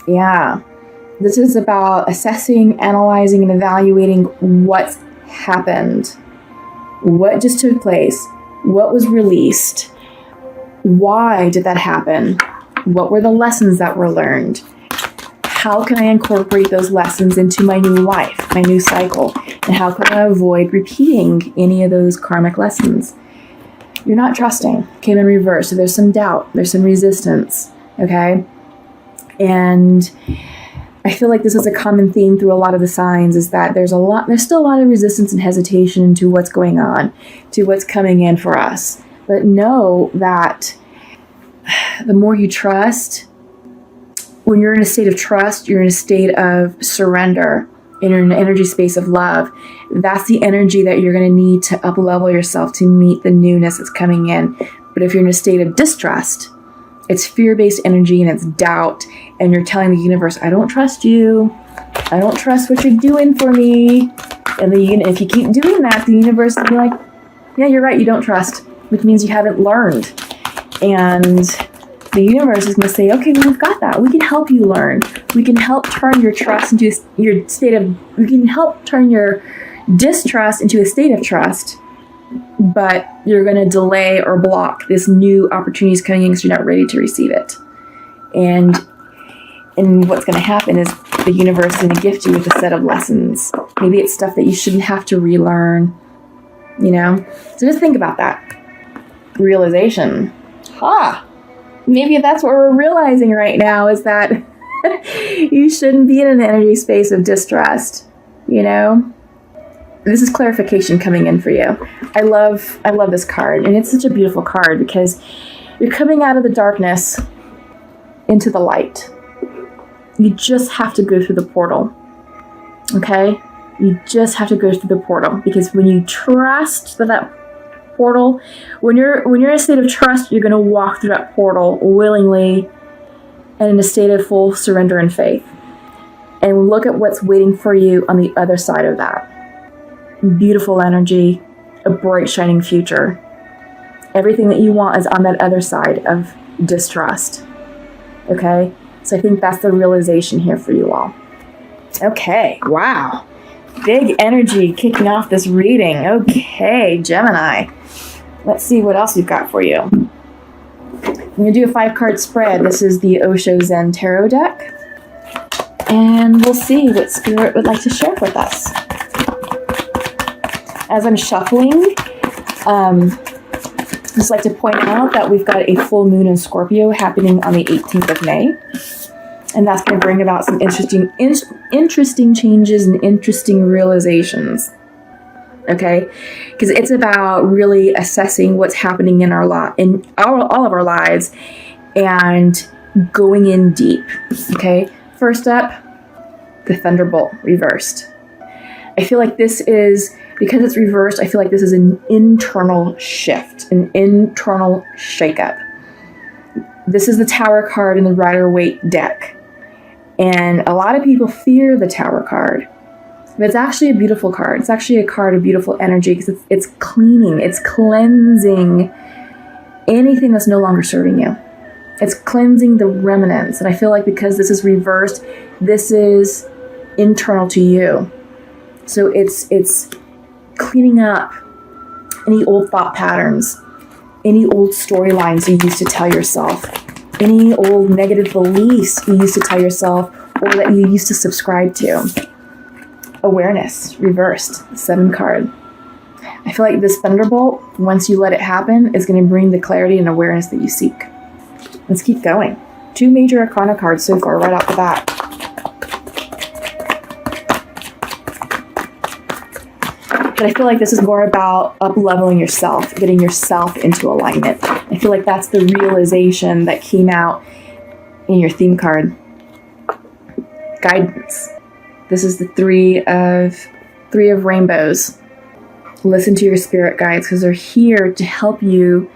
Yeah. This is about assessing, analyzing, and evaluating what's happened. What just took place? What was released? Why did that happen? What were the lessons that were learned? How can I incorporate those lessons into my new life, my new cycle? And how can I avoid repeating any of those karmic lessons? You're not trusting. Came in reverse. So there's some doubt. There's some resistance. Okay? And I feel like this is a common theme through a lot of the signs, is that there's still a lot of resistance and hesitation to what's going on, to what's coming in for us. But know that the more you trust, when you're in a state of trust, you're in a state of surrender, and you're in an energy space of love. That's the energy that you're going to need to up-level yourself to meet the newness that's coming in. But if you're in a state of distrust, it's fear-based energy and it's doubt, and you're telling the universe, I don't trust you. I don't trust what you're doing for me. And if you keep doing that, the universe will be like, yeah, you're right, you don't trust, which means you haven't learned. And the universe is going to say, okay, well, we've got that. We can help you learn. We can help turn your trust into your state of, we can help turn your distrust into a state of trust. But you're going to delay or block this new opportunities coming in because you're not ready to receive it. And what's going to happen is the universe is going to gift you with a set of lessons. Maybe it's stuff that you shouldn't have to relearn, you know? So just think about that. Realization. Maybe that's what we're realizing right now, is that you shouldn't be in an energy space of distrust, you know? This is clarification coming in for you. I love this card, and it's such a beautiful card because you're coming out of the darkness into the light. You just have to go through the portal, okay? You just have to go through the portal, because when you trust that portal, when you're in a state of trust, you're going to walk through that portal willingly and in a state of full surrender and faith. And look at what's waiting for you on the other side of that. Beautiful energy, a bright, shining future. Everything that you want is on that other side of distrust. Okay? So I think that's the realization here for you all. Okay, wow. Big energy kicking off this reading. Okay, Gemini. Let's see what else we've got for you. I'm going to do a 5-card spread. This is the Osho Zen Tarot deck. And we'll see what Spirit would like to share with us. As I'm shuffling, just like to point out that we've got a full moon in Scorpio happening on the 18th of May. And that's going to bring about some interesting changes and interesting realizations. Okay? Because it's about really assessing what's happening in all of our lives and going in deep. Okay? First up, the Thunderbolt reversed. I feel like this is, because it's reversed, I feel like this is an internal shift, an internal shakeup. This is the Tower card in the Rider-Waite deck. And a lot of people fear the Tower card. But it's actually a beautiful card. It's actually a card of beautiful energy because it's cleaning, it's cleansing anything that's no longer serving you. It's cleansing the remnants. And I feel like because this is reversed, this is internal to you. So it's cleaning up any old thought patterns, any old storylines you used to tell yourself, any old negative beliefs you used to tell yourself or that you used to subscribe to. Awareness, reversed, 7 card. I feel like this Thunderbolt, once you let it happen, is going to bring the clarity and awareness that you seek. Let's keep going. 2 major Arcana cards so far, right off the bat. But I feel like this is more about up-leveling yourself, getting yourself into alignment. I feel like that's the realization that came out in your theme card. Guidance. This is the three of rainbows. Listen to your spirit guides because they're here to help you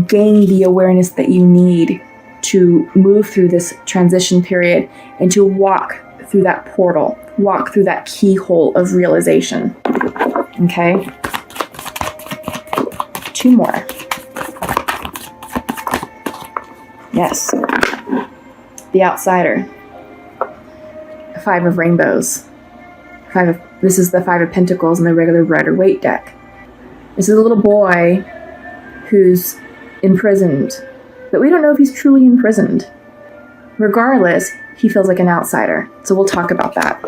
gain the awareness that you need to move through this transition period and to walk through that portal, walk through that keyhole of realization. Okay? 2 more. Yes. The Outsider. Five of Rainbows. This is the Five of Pentacles in the regular Rider-Waite deck. This is a little boy who's imprisoned, but we don't know if he's truly imprisoned. Regardless, he feels like an outsider. So we'll talk about that.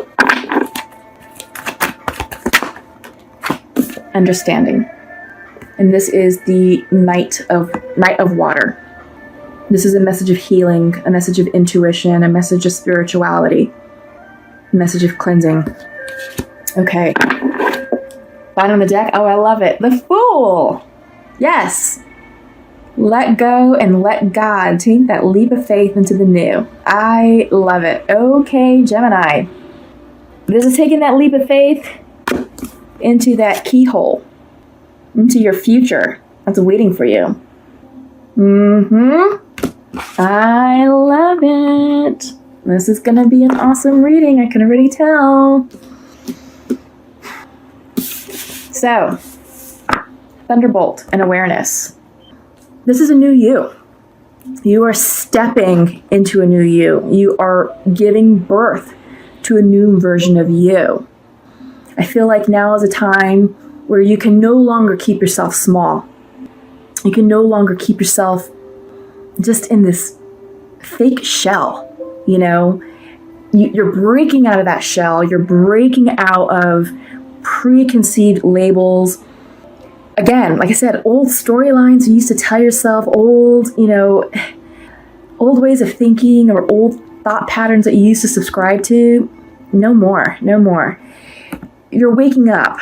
Understanding. And this is the Knight of Water. This is a message of healing, a message of intuition, a message of spirituality, a message of cleansing. Okay. Bottom of the deck. Oh, I love it. The Fool. Yes. Let go and let God take that leap of faith into the new. I love it. Okay, Gemini. This is taking that leap of faith into that keyhole, into your future that's waiting for you. I love it. This is going to be an awesome reading. I can already tell. So, Thunderbolt and awareness. This is a new you. You are stepping into a new you. You are giving birth to a new version of you. I feel like now is a time where you can no longer keep yourself small. You can no longer keep yourself just in this fake shell, you know? You're breaking out of that shell. You're breaking out of preconceived labels. Again, like I said, old storylines you used to tell yourself, old ways of thinking or old thought patterns that you used to subscribe to. No more. You're waking up,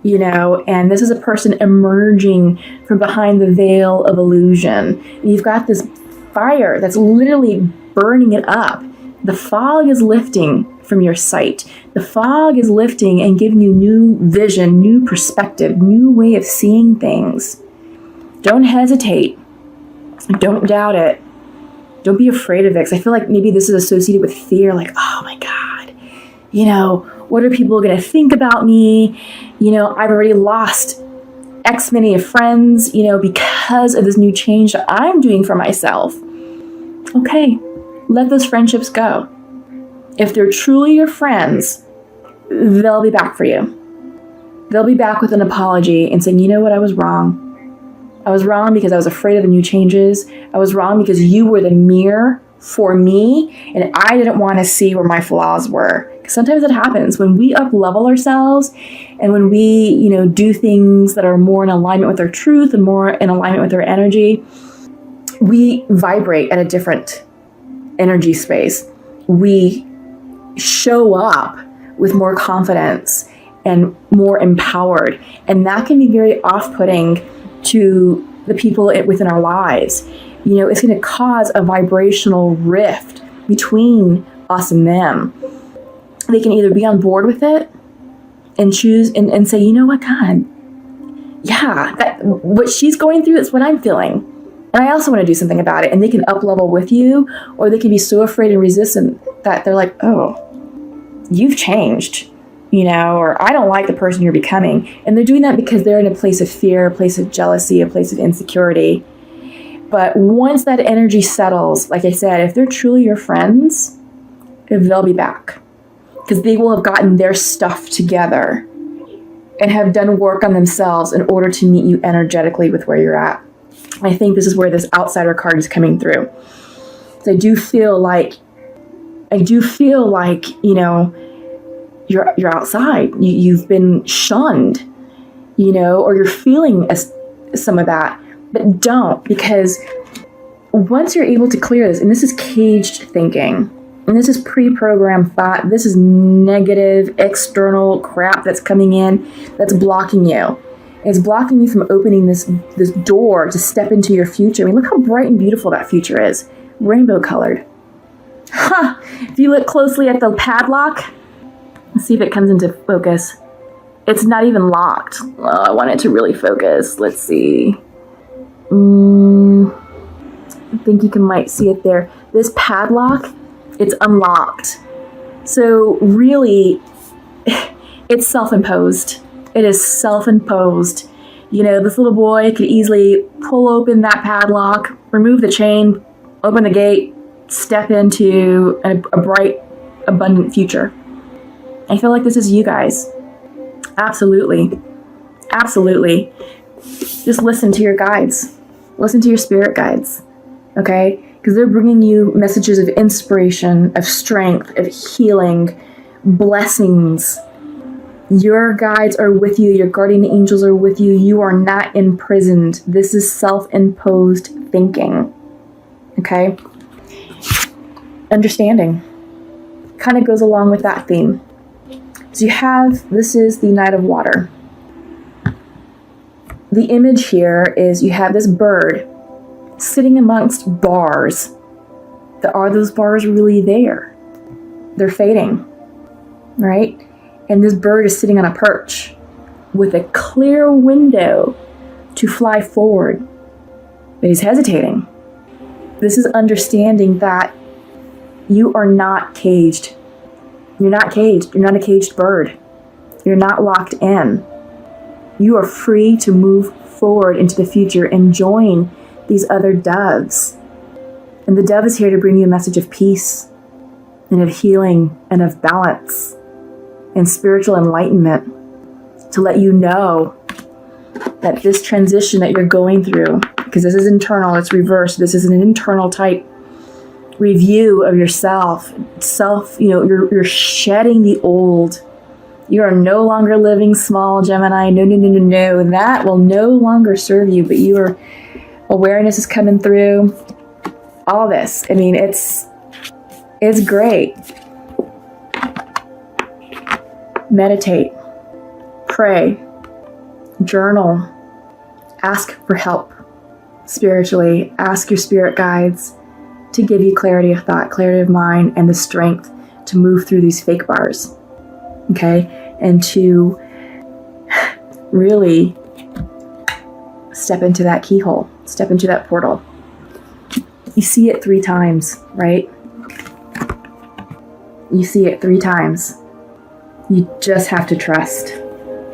and this is a person emerging from behind the veil of illusion. You've got this fire that's literally burning it up. The fog is lifting from your sight. The fog is lifting and giving you new vision, new perspective, new way of seeing things. Don't hesitate. Don't doubt it. Don't be afraid of it. Because I feel like maybe this is associated with fear, like, oh my God, what are people going to think about me? I've already lost X many of friends, because of this new change that I'm doing for myself. Okay, let those friendships go. If they're truly your friends, they'll be back for you. They'll be back with an apology and saying, you know what, I was wrong. I was wrong because I was afraid of the new changes. I was wrong because you were the mirror for me, and I didn't want to see where my flaws were. Sometimes it happens when we up-level ourselves and when we, do things that are more in alignment with our truth and more in alignment with our energy, we vibrate at a different energy space. We show up with more confidence and more empowered. And that can be very off-putting to the people within our lives. It's going to cause a vibrational rift between us and them. They can either be on board with it and choose and say, you know what, God, yeah, what she's going through is what I'm feeling. And I also want to do something about it. And they can up level with you, or they can be so afraid and resistant that they're like, oh, you've changed, or I don't like the person you're becoming. And they're doing that because they're in a place of fear, a place of jealousy, a place of insecurity. But once that energy settles, like I said, if they're truly your friends, they'll be back. Because they will have gotten their stuff together and have done work on themselves in order to meet you energetically with where you're at. I think this is where this outsider card is coming through. So I do feel like, you're outside. You've been shunned, or you're feeling some of that. But don't, because once you're able to clear this, and this is caged thinking, and this is pre-programmed thought, this is negative external crap that's coming in, that's blocking you. It's blocking you from opening this door to step into your future. I mean, look how bright and beautiful that future is. Rainbow colored. Ha! If you look closely at the padlock, let's see if it comes into focus. It's not even locked. Oh, I want it to really focus. Let's see. I think you might see it there. This padlock, it's unlocked. So really, it's self-imposed. It is self-imposed. This little boy could easily pull open that padlock, remove the chain, open the gate, step into a bright, abundant future. I feel like this is you guys. Absolutely. Absolutely. Just listen to your guides. Listen to your spirit guides. Okay? Because they're bringing you messages of inspiration, of strength, of healing, blessings. Your guides are with you. Your guardian angels are with you. You are not imprisoned. This is self-imposed thinking. Okay? Understanding kind of goes along with that theme. So this is the Knight of Water. The image here is you have this bird sitting amongst bars. Are those bars really there? They're fading, right? And this bird is sitting on a perch with a clear window to fly forward. But he's hesitating. This is understanding that you are not caged. You're not caged. You're not a caged bird. You're not locked in. You are free to move forward into the future and join these other doves. And the dove is here to bring you a message of peace and of healing and of balance and spiritual enlightenment, to let you know that this transition that you're going through, because this is internal, it's reversed, this is an internal type review of yourself. You're shedding the old. You are no longer living small, Gemini. No. That will no longer serve you, but your awareness is coming through. All this. I mean, it's great. Meditate. Pray. Journal. Ask for help spiritually. Ask your spirit guides to give you clarity of thought, clarity of mind, and the strength to move through these fake bars. Okay? And to really step into that keyhole, step into that portal. You see it 3 times, right? You see it 3 times. You just have to trust.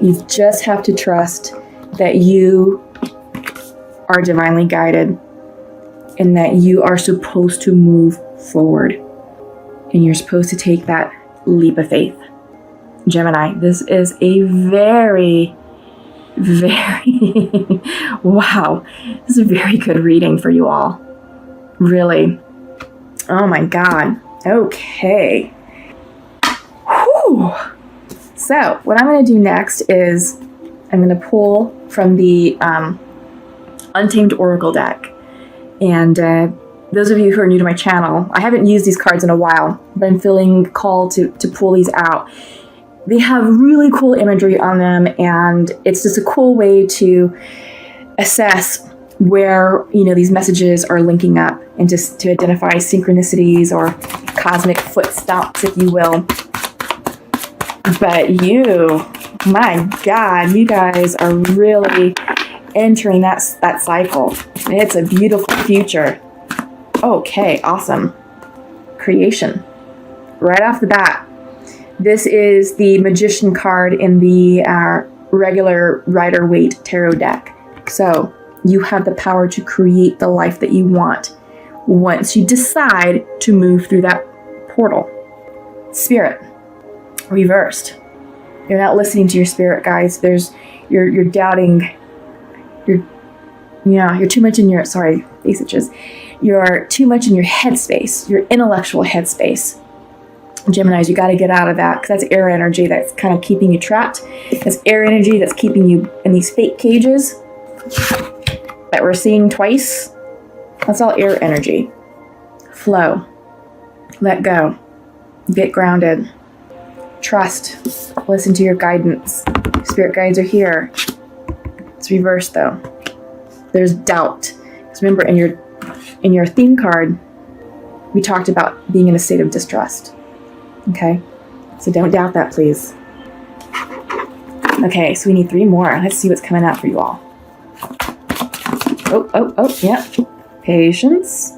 You just have to trust that you are divinely guided and that you are supposed to move forward. And you're supposed to take that leap of faith. Gemini, this is a very, very, wow, this is a very good reading for you all. Really. Oh my God. Okay. Whew. So what I'm going to do next is I'm going to pull from the Untamed Oracle deck. And those of you who are new to my channel, I haven't used these cards in a while, but I'm feeling called to pull these out. They have really cool imagery on them, and it's just a cool way to assess where, these messages are linking up, and just to identify synchronicities or cosmic footsteps, if you will. But my God, you guys are really entering that cycle. It's a beautiful future. Okay, awesome. Creation. Right off the bat, this is the Magician card in the regular Rider-Waite tarot deck. So you have the power to create the life that you want once you decide to move through that portal. Spirit. Reversed. You're not listening to your spirit guides. You're doubting. You're too much in your, face itches. You're too much in your headspace, your intellectual headspace. Geminis, you got to get out of that, because that's air energy that's kind of keeping you trapped. That's air energy that's keeping you in these fake cages that we're seeing twice. That's all air energy. Flow. Let go. Get grounded. Trust. Listen to your guidance. Spirit guides are here. It's reversed though. There's doubt. Because remember, in your theme card, we talked about being in a state of distrust. Okay? So don't doubt that, please. Okay, so we need 3 more. Let's see what's coming out for you all. Oh, yeah. Patience.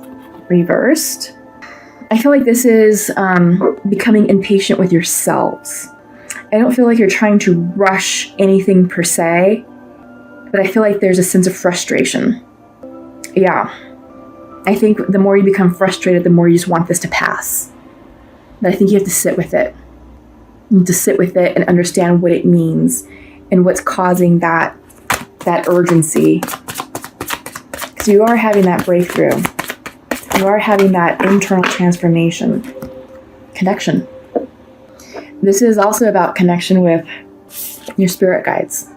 Reversed. I feel like this is becoming impatient with yourselves. I don't feel like you're trying to rush anything per se, but I feel like there's a sense of frustration. Yeah. I think the more you become frustrated, the more you just want this to pass. But I think you have to sit with it. You have to sit with it and understand what it means and what's causing that urgency. Because you are having that breakthrough. You are having that internal transformation. Connection. This is also about connection with your spirit guides.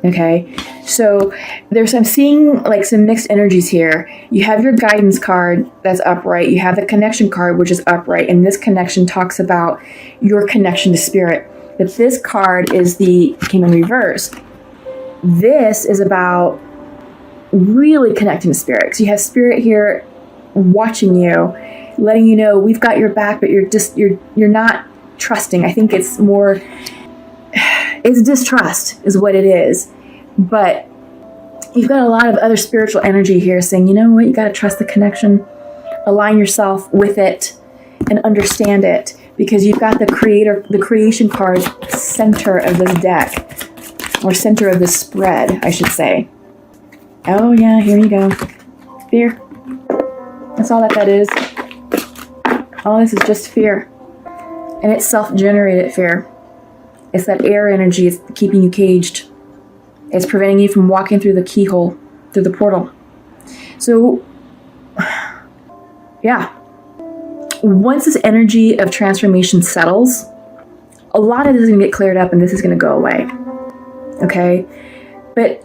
Okay, so I'm seeing like some mixed energies here. You have your guidance card that's upright. You have the connection card, which is upright. And this connection talks about your connection to spirit. But this card came in reverse. This is about really connecting to spirit. So you have spirit here watching you, letting you know we've got your back, but you're not trusting. I think it's more, it's distrust is what it is. But you've got a lot of other spiritual energy here saying, you know what, you got to trust the connection, align yourself with it and understand it, because you've got the creation card center of this deck, or center of this spread, I should say. Oh yeah, here you go. Fear. That's all that is. All this is just fear. And it's self-generated fear. It's that air energy. It's keeping you caged. It's preventing you from walking through the keyhole, through the portal. So, yeah. Once this energy of transformation settles, a lot of this is going to get cleared up and this is going to go away. Okay? But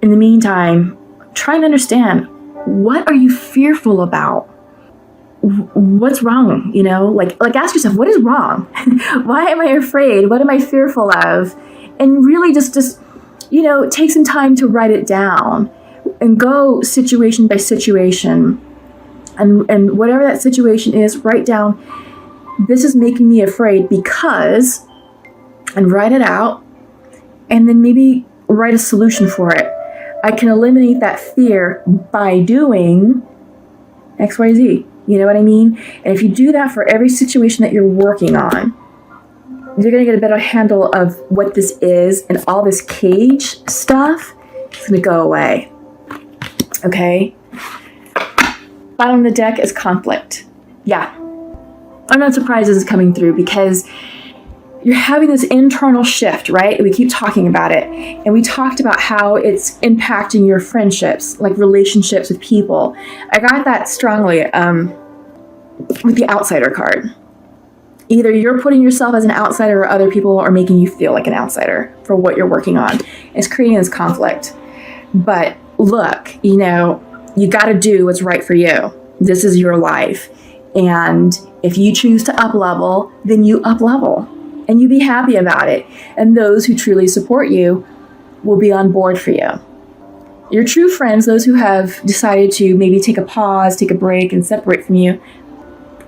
in the meantime, try and understand, what are you fearful about? What's wrong? You know, like ask yourself, what is wrong? Why am I afraid? What am I fearful of? And really just take some time to write it down and go situation by situation. And whatever that situation is, write down, this is making me afraid because, and write it out, and then maybe write a solution for it. I can eliminate that fear by doing XYZ. You know what I mean? And if you do that for every situation that you're working on, you're going to get a better handle of what this is, and all this cage stuff is going to go away. Okay? Bottom of the deck is conflict. Yeah. I'm not surprised this is coming through, because you're having this internal shift, right? We keep talking about it. And we talked about how it's impacting your friendships, like relationships with people. I got that strongly with the outsider card. Either you're putting yourself as an outsider, or other people are making you feel like an outsider for what you're working on. It's creating this conflict. But look, you got to do what's right for you. This is your life. And if you choose to up level, then you up level. And you be happy about it. And those who truly support you will be on board for you. Your true friends, those who have decided to maybe take a pause, take a break, and separate from you,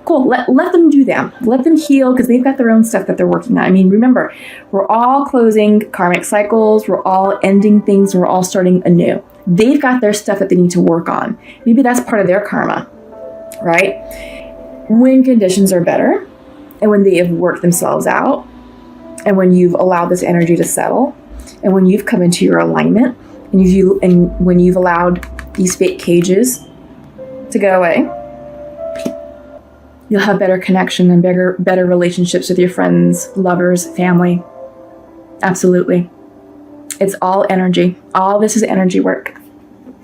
cool, let them do them. Let them heal, because they've got their own stuff that they're working on. I mean, remember, we're all closing karmic cycles. We're all ending things. We're all starting anew. They've got their stuff that they need to work on. Maybe that's part of their karma, right? When conditions are better, and when they have worked themselves out, and when you've allowed this energy to settle, and when you've come into your alignment, and when you've allowed these fake cages to go away, you'll have better connection and better relationships with your friends, lovers, family. Absolutely. It's all energy. All this is energy work.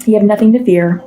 You have nothing to fear.